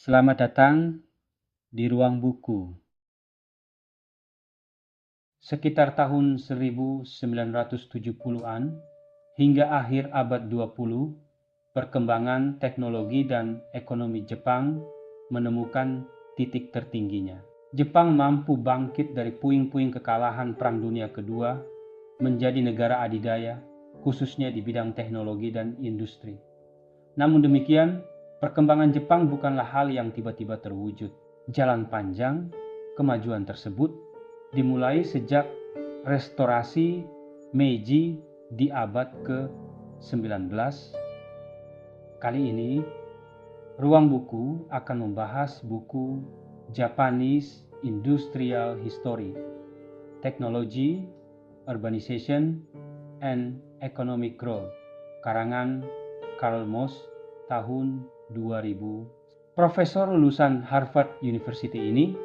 Selamat datang di ruang buku. Sekitar tahun 1970-an hingga akhir abad 20, perkembangan teknologi dan ekonomi Jepang menemukan titik tertingginya. Jepang mampu bangkit dari puing-puing kekalahan Perang Dunia Kedua menjadi negara adidaya, khususnya di bidang teknologi dan industri. Namun demikian, perkembangan Jepang bukanlah hal yang tiba-tiba terwujud. Jalan panjang kemajuan tersebut dimulai sejak restorasi Meiji di abad ke-19. Kali ini, ruang buku akan membahas buku Japanese Industrial History, Technology, Urbanization, and Economic Growth, karangan Karl Moss tahun 2000. Profesor lulusan Harvard University ini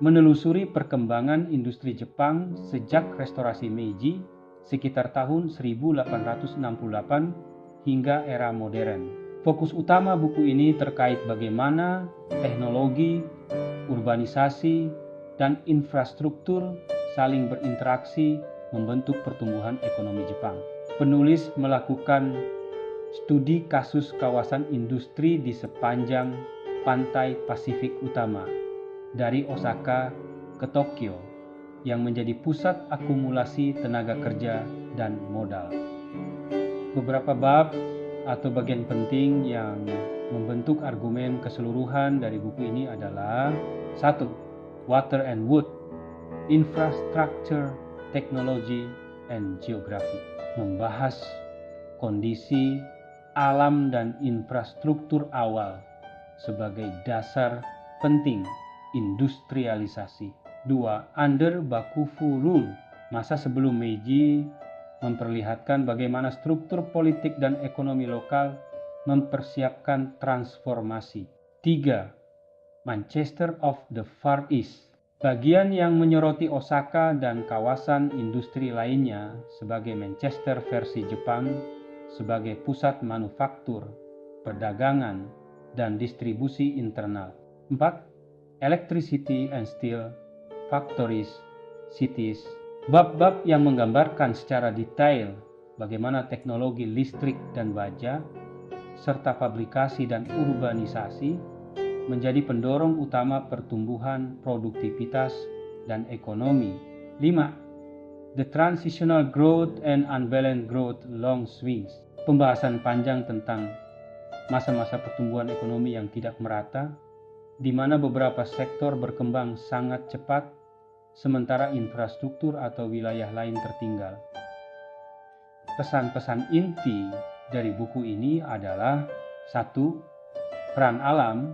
menelusuri perkembangan industri Jepang sejak restorasi Meiji sekitar tahun 1868 hingga era modern. Fokus utama buku ini terkait bagaimana teknologi, urbanisasi, dan infrastruktur saling berinteraksi membentuk pertumbuhan ekonomi Jepang. Penulis melakukan studi kasus kawasan industri di sepanjang pantai Pasifik Utama, dari Osaka ke Tokyo, yang menjadi pusat akumulasi tenaga kerja dan modal. Beberapa bab atau bagian penting yang membentuk argumen keseluruhan dari buku ini adalah: 1. Water and Wood, Infrastructure, Technology, and Geography. Membahas kondisi alam dan infrastruktur awal sebagai dasar penting industrialisasi. 2. Under Bakufu Rule, masa sebelum Meiji memperlihatkan bagaimana struktur politik dan ekonomi lokal mempersiapkan transformasi. 3. Manchester of the Far East, bagian yang menyoroti Osaka dan kawasan industri lainnya sebagai Manchester versi Jepang, sebagai pusat manufaktur, perdagangan, dan distribusi internal. 4. Electricity and Steel, Factories, Cities. Bab-bab yang menggambarkan secara detail bagaimana teknologi listrik dan baja, serta fabrikasi dan urbanisasi menjadi pendorong utama pertumbuhan produktivitas dan ekonomi. 5. The Transitional Growth and Unbalanced Growth Long Swings. Pembahasan panjang tentang masa-masa pertumbuhan ekonomi yang tidak merata, di mana beberapa sektor berkembang sangat cepat, sementara infrastruktur atau wilayah lain tertinggal. Pesan-pesan inti dari buku ini adalah: 1. Peran alam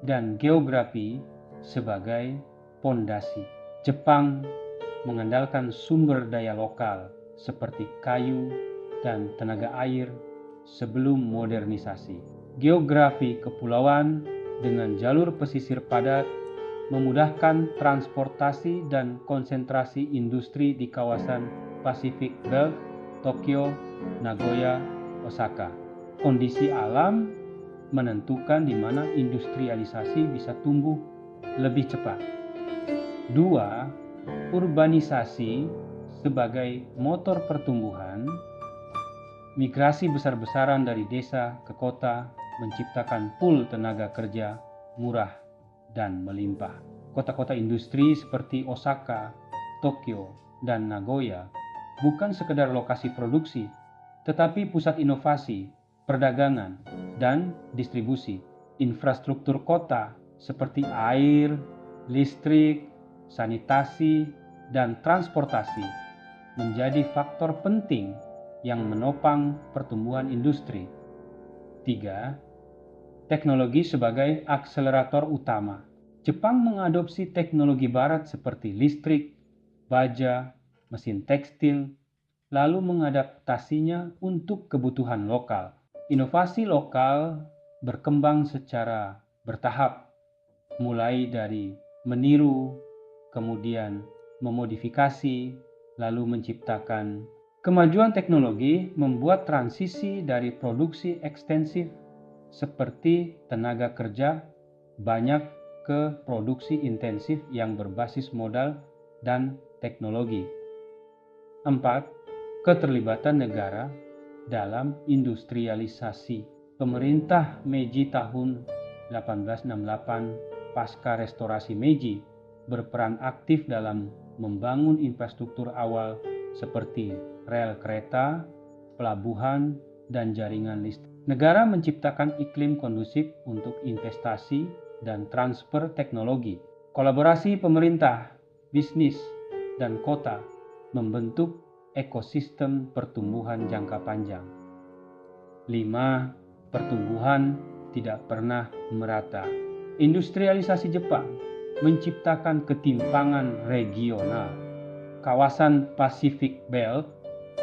dan geografi sebagai pondasi. Jepang mengandalkan sumber daya lokal seperti kayu dan tenaga air sebelum modernisasi. Geografi kepulauan dengan jalur pesisir padat memudahkan transportasi dan konsentrasi industri di kawasan Pacific Belt, Tokyo, Nagoya, Osaka. Kondisi alam menentukan di mana industrialisasi bisa tumbuh lebih cepat. 2. Urbanisasi sebagai motor pertumbuhan. Migrasi besar-besaran dari desa ke kota menciptakan pool tenaga kerja murah dan melimpah. Kota-kota industri seperti Osaka, Tokyo, dan Nagoya bukan sekedar lokasi produksi, tetapi pusat inovasi, perdagangan, dan distribusi. Infrastruktur kota seperti air, listrik, sanitasi, dan transportasi menjadi faktor penting yang menopang pertumbuhan industri. 3. Teknologi sebagai akselerator utama. Jepang mengadopsi teknologi barat seperti listrik, baja, mesin tekstil, lalu mengadaptasinya untuk kebutuhan lokal. Inovasi lokal berkembang secara bertahap, mulai dari meniru, kemudian memodifikasi, lalu menciptakan. Kemajuan teknologi membuat transisi dari produksi ekstensif seperti tenaga kerja banyak ke produksi intensif yang berbasis modal dan teknologi. 4. Keterlibatan negara dalam industrialisasi. Pemerintah Meiji tahun 1868 pasca restorasi Meiji berperan aktif dalam membangun infrastruktur awal seperti rel kereta, pelabuhan, dan jaringan listrik. Negara menciptakan iklim kondusif untuk investasi dan transfer teknologi. Kolaborasi pemerintah, bisnis, dan kota membentuk ekosistem pertumbuhan jangka panjang. 5. Pertumbuhan tidak pernah merata. Industrialisasi Jepang menciptakan ketimpangan regional. Kawasan Pacific Belt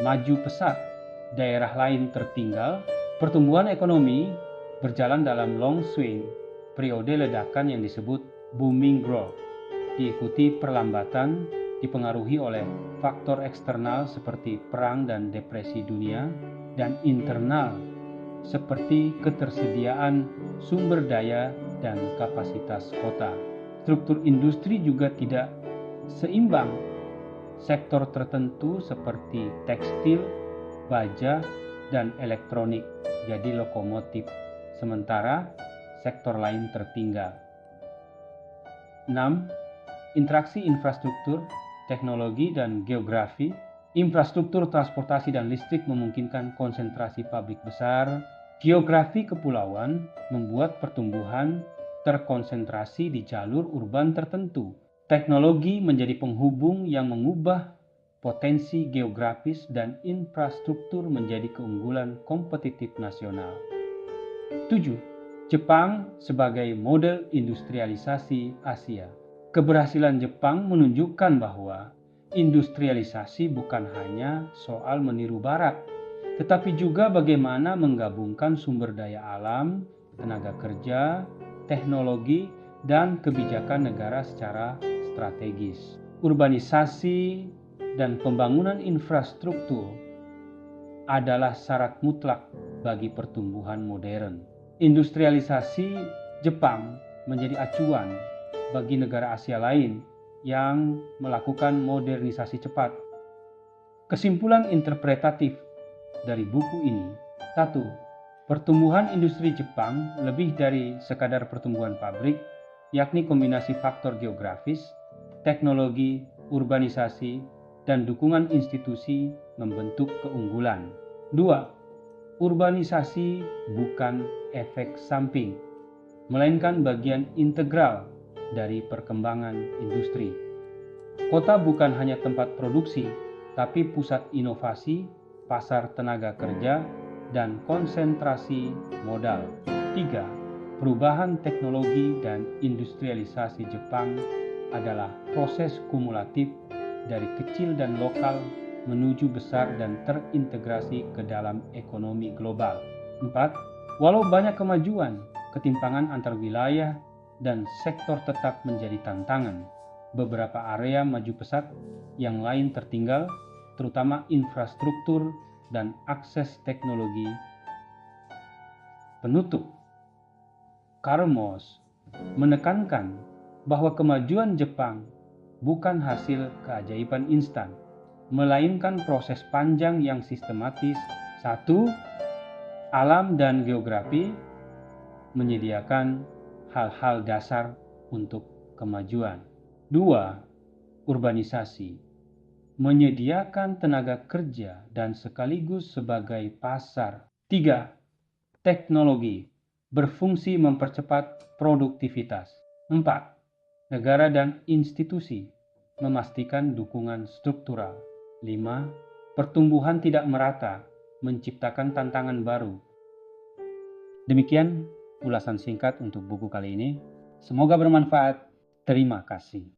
maju pesat, daerah lain tertinggal. Pertumbuhan ekonomi berjalan dalam long swing, periode ledakan yang disebut booming growth, diikuti perlambatan dipengaruhi oleh faktor eksternal seperti perang dan depresi dunia, dan internal seperti ketersediaan sumber daya dan kapasitas kota. Struktur industri juga tidak seimbang. Sektor tertentu seperti tekstil, baja, dan elektronik jadi lokomotif, sementara sektor lain tertinggal. 6. Interaksi infrastruktur, teknologi, dan geografi. Infrastruktur transportasi dan listrik memungkinkan konsentrasi pabrik besar. Geografi kepulauan membuat pertumbuhan terkonsentrasi di jalur urban tertentu. Teknologi menjadi penghubung yang mengubah potensi geografis, dan infrastruktur menjadi keunggulan kompetitif nasional. 7. Jepang sebagai model industrialisasi Asia. Keberhasilan Jepang menunjukkan bahwa industrialisasi bukan hanya soal meniru Barat, tetapi juga bagaimana menggabungkan sumber daya alam, tenaga kerja, teknologi, dan kebijakan negara secara strategis. Urbanisasi dan pembangunan infrastruktur adalah syarat mutlak bagi pertumbuhan modern. Industrialisasi Jepang menjadi acuan bagi negara Asia lain yang melakukan modernisasi cepat. Kesimpulan interpretatif dari buku ini: 1. Pertumbuhan industri Jepang lebih dari sekadar pertumbuhan pabrik, yakni kombinasi faktor geografis, teknologi, urbanisasi, dan dukungan institusi membentuk keunggulan. 2. Urbanisasi bukan efek samping, melainkan bagian integral dari perkembangan industri. Kota bukan hanya tempat produksi, tapi pusat inovasi, pasar tenaga kerja, dan konsentrasi modal. 3. Perubahan teknologi dan industrialisasi Jepang adalah proses kumulatif dari kecil dan lokal menuju besar dan terintegrasi ke dalam ekonomi global. 4. Walau banyak kemajuan, ketimpangan antar wilayah dan sektor tetap menjadi tantangan. Beberapa area maju pesat, yang lain tertinggal, terutama infrastruktur dan akses teknologi. Penutup, Karl Moos menekankan bahwa kemajuan Jepang bukan hasil keajaiban instan, melainkan proses panjang yang sistematis. 1. Alam dan geografi menyediakan hal-hal dasar untuk kemajuan. 2. Urbanisasi menyediakan tenaga kerja dan sekaligus sebagai pasar. 3. Teknologi berfungsi mempercepat produktivitas. 4. Negara dan institusi memastikan dukungan struktural. 5. Pertumbuhan tidak merata menciptakan tantangan baru. Demikian ulasan singkat untuk buku kali ini. Semoga bermanfaat. Terima kasih.